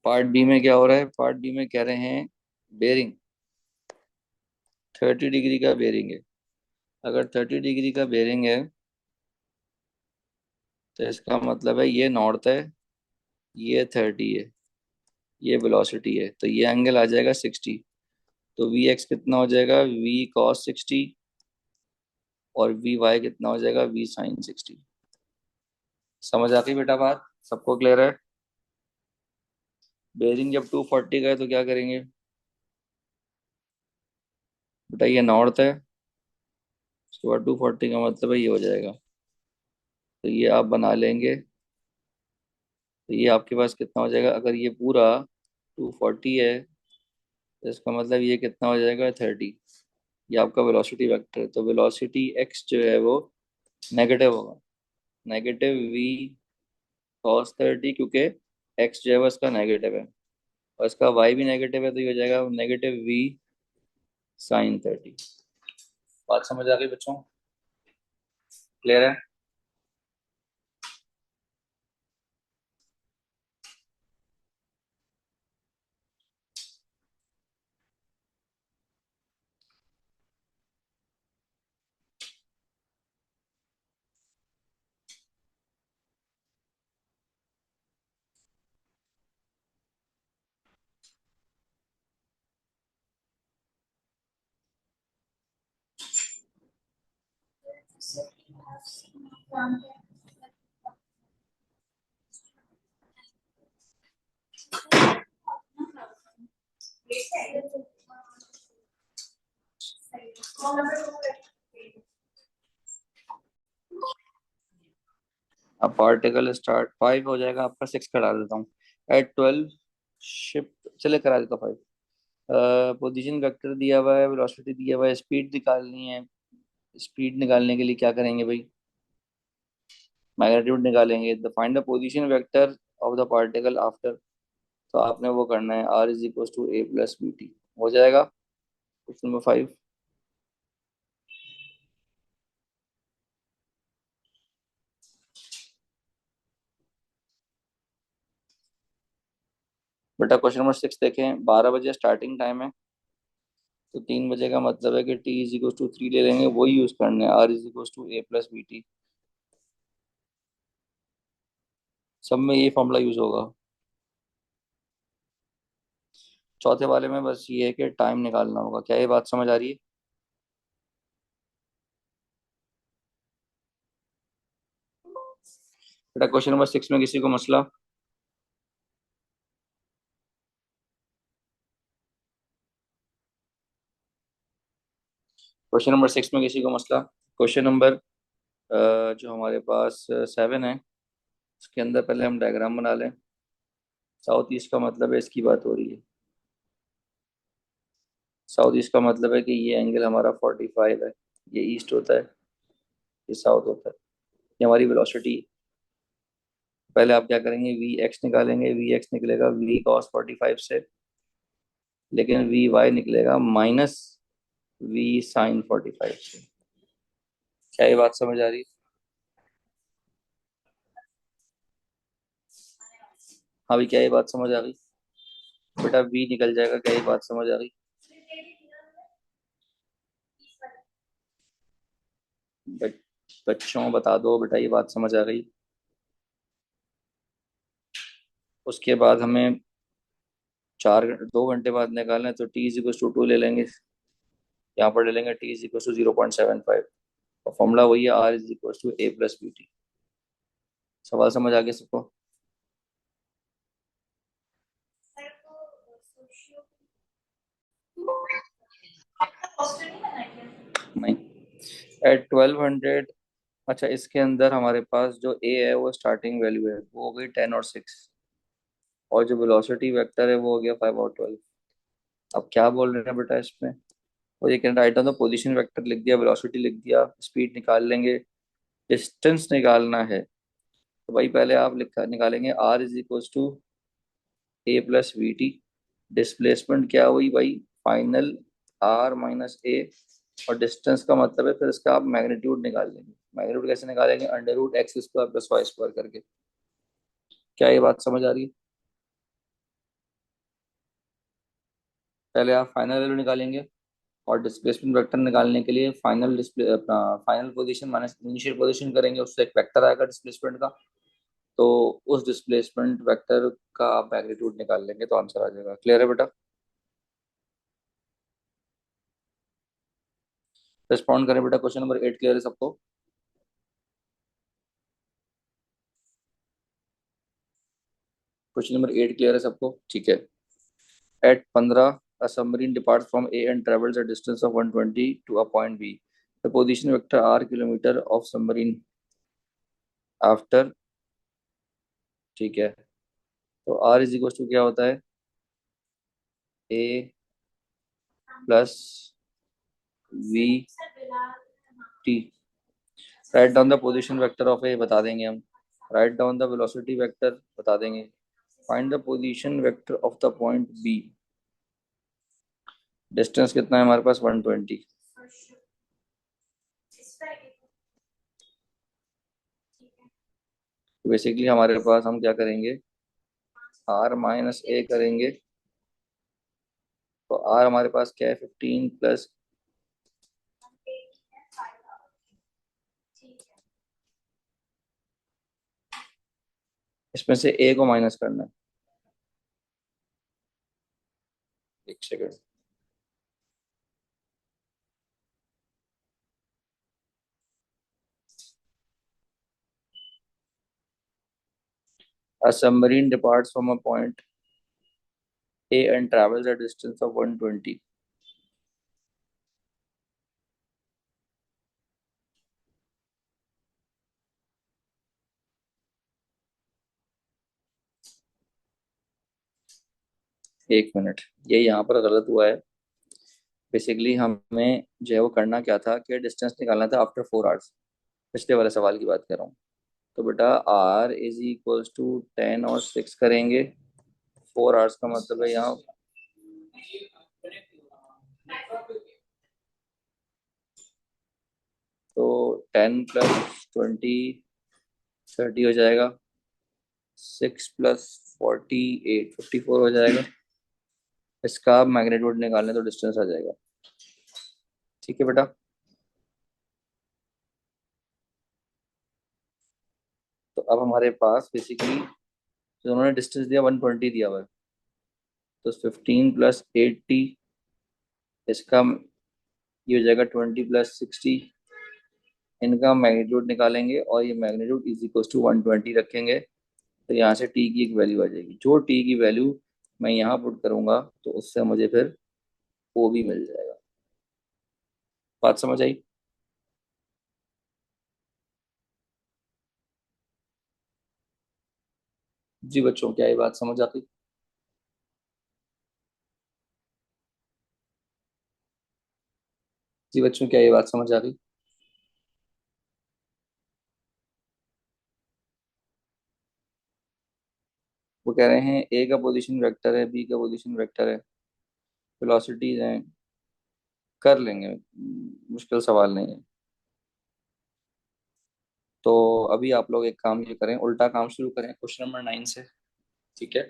Part B में क्या हो रहा है? पार्ट बी में कह रहे हैं बेरिंग 30 डिग्री का बेरिंग है। अगर 30 डिग्री का बेरिंग है तो इसका मतलब है ये नॉर्थ है, ये 30 है, ये वेलोसिटी है, तो ये एंगल आ जाएगा 60। तो वी एक्स कितना हो जाएगा? V cos 60। और वी वाई कितना हो जाएगा? V sine 60। समझ आ गई बेटा बात? सबको क्लियर है? बेरिंग जब 240 का है तो क्या करेंगे बेटा? ये नॉर्थ है, उसके बाद 240 का मतलब है ये हो जाएगा। तो ये आप बना लेंगे। तो ये आपके पास कितना हो जाएगा? अगर ये पूरा 240 है तो इसका मतलब ये कितना हो जाएगा? 30। ये आपका वेलोसिटी वेक्टर है, तो वेलोसिटी एक्स जो है वो नेगेटिव होगा। नेगेटिव वी कॉस 30, क्योंकि एक्स जो है वो इसका नेगेटिव है और इसका वाई भी नेगेटिव है, तो ये हो जाएगा नेगेटिव वी साइन 30। बात समझ आ गई बच्चों? क्लियर है? अब पार्टिकल स्टार्ट 5 हो जाएगा आपका, 6 करा देता हूँ। एट 12 शिफ्ट, चले करा देता हूँ 5। पोजीशन वेक्टर दिया हुआ है, वेलोसिटी दिया हुआ है, स्पीड निकालनी है। स्पीड निकालने के लिए क्या करेंगे भाई? मैग्नीट्यूड निकालेंगे। The find the position vector of the particle after. तो आपने वो करना है r is equal to a plus b t. हो जाएगा क्वेश्चन नंबर 5। बेटा क्वेश्चन नंबर 6 देखें। 12 बजे स्टार्टिंग टाइम है, तो 3 बजे का मतलब है कि टी इज इक्वल टू 3 ले लेंगे, वही यूज करना है, r is equal to a plus b t. सब में ये फॉर्मूला यूज होगा। चौथे वाले में बस ये है कि टाइम निकालना होगा। क्या ये बात समझ आ रही है? बेटा क्वेश्चन नंबर 6 में किसी को मसला? क्वेश्चन नंबर 6 में किसी को मसला? क्वेश्चन नंबर जो हमारे पास 7 है, उसके अंदर पहले हम डायग्राम बना लें। साउथ ईस्ट का मतलब है इसकी बात हो रही है। साउथ ईस्ट का मतलब है कि ये एंगल हमारा 45 है। ये ईस्ट होता है, ये साउथ होता है। ये हमारी वेलोसिटी। पहले आप क्या करेंगे? वी एक्स निकालेंगे। वी एक्स निकलेगा वी कॉस 45 से, लेकिन वी वाई निकलेगा माइनस वी साइन 45 से। क्या ये बात समझ आ रही है? हाँ भाई, क्या ये बात समझ आ गई? बेटा वी निकल जाएगा। क्या ये बात समझ आ गई? बच- बच्चों बता दो बेटा, ये बात समझ आ गई? उसके बाद हमें 2 घंटे बाद निकालना है, तो टी इज इक्वल टू 2 ले लेंगे। यहाँ पर ले लेंगे टी इज इक्वल टू 0.75। और फॉर्मूला वही है, r is equal to a plus b t. सवाल समझ आ गया सबको? नहीं। एट 1200। अच्छा, इसके अंदर हमारे पास जो ए है वो स्टार्टिंग वैल्यू है, वो हो गई 10 और 6। और जो वेलोसिटी वेक्टर है वो हो गया 5 और 12। अब क्या बोल रहे हैं बेटा इसमें? और ये कहना right down the position vector लिख दिया, वेलोसिटी लिख दिया, स्पीड निकाल लेंगे, डिस्टेंस निकालना है। तो भाई पहले आप लिखा निकालेंगे r is equal to a plus v t. Displacement क्या हुई भाई? Final r minus a. और डिस्टेंस का मतलब है फिर इसका आप मैग्नीट्यूड निकाल लेंगे। मैग्नीट्यूड कैसे निकालेंगे? Under root x square plus y square करके। क्या ये बात समझ आ रही है? पहले आप फाइनल वैल्यू निकालेंगे, और डिस्प्लेसमेंट वेक्टर निकालने के लिए फाइनल डिस्प्ले अपना final position minus initial position करेंगे, उससे एक वेक्टर आएगा डिस्प्लेसमेंट का। तो उस डिस्प्लेसमेंट वेक्टर का आप मैग्नीट्यूड निकाल लेंगे तो आंसर आ जाएगा। क्लियर है बेटा? रिस्पॉन्ड करें बेटा, क्वेश्चन नंबर 8 क्लियर है सबको? क्वेश्चन नंबर 8 क्लियर है सबको? ठीक है। At 15 a submarine departs from A and travels a distance of 120 to a point B. The position vector r kilometer of submarine after, ठीक है, तो r इज इक्वल टू क्या होता है, a plus v t. Write down the position vector of A बता देंगे हम, write down the velocity vector बता देंगे, find the position vector of the point B. Distance कितना है हमारे पास, 120। बेसिकली हमारे पास हम क्या करेंगे, आर माइनस ए करेंगे। तो आर हमारे पास क्या है, 15 प्लस, इसमें से ए को माइनस करना है। एक second, a submarine departs from a point A and travels a distance of 120। एक मिनट, ये यहाँ पर गलत हुआ है। बेसिकली हमें जो है वो करना क्या था कि डिस्टेंस निकालना था आफ्टर 4 आवर्स। पिछले वाले सवाल की बात कर रहा हूँ। तो बेटा आर इज इक्वल्स टू 10 और 6 करेंगे। 4 आवर्स का मतलब है यहाँ, तो 10 प्लस 20 30 हो जाएगा, 6 प्लस 48 54 हो जाएगा। इसका मैग्नीट्यूड निकालने तो डिस्टेंस आ जाएगा। ठीक है बेटा? तो अब हमारे पास बेसिकली जो उन्होंने डिस्टेंस दिया 120 दिया हुआ है, तो 15 प्लस 80, इसका ये हो जाएगा 20 प्लस 60। इनका मैग्नीट्यूड निकालेंगे और ये मैग्नीट्यूड इज इक्वल टू 120 रखेंगे। तो यहाँ से टी की एक वैल्यू आ जाएगी, जो टी की वैल्यू मैं यहाँ पुट करूंगा तो उससे मुझे फिर ओ भी मिल जाएगा। बात समझ आई? जी बच्चों, क्या ये बात समझ आती? जी बच्चों, क्या ये बात समझ आ गई? वो कह रहे हैं ए का पोजीशन वेक्टर है, बी का पोजीशन वेक्टर है, वेलोसिटीज हैं, कर लेंगे, मुश्किल सवाल नहीं है। तो अभी आप लोग एक काम ये करें, उल्टा काम शुरू करें क्वेश्चन नंबर 9 से। ठीक है?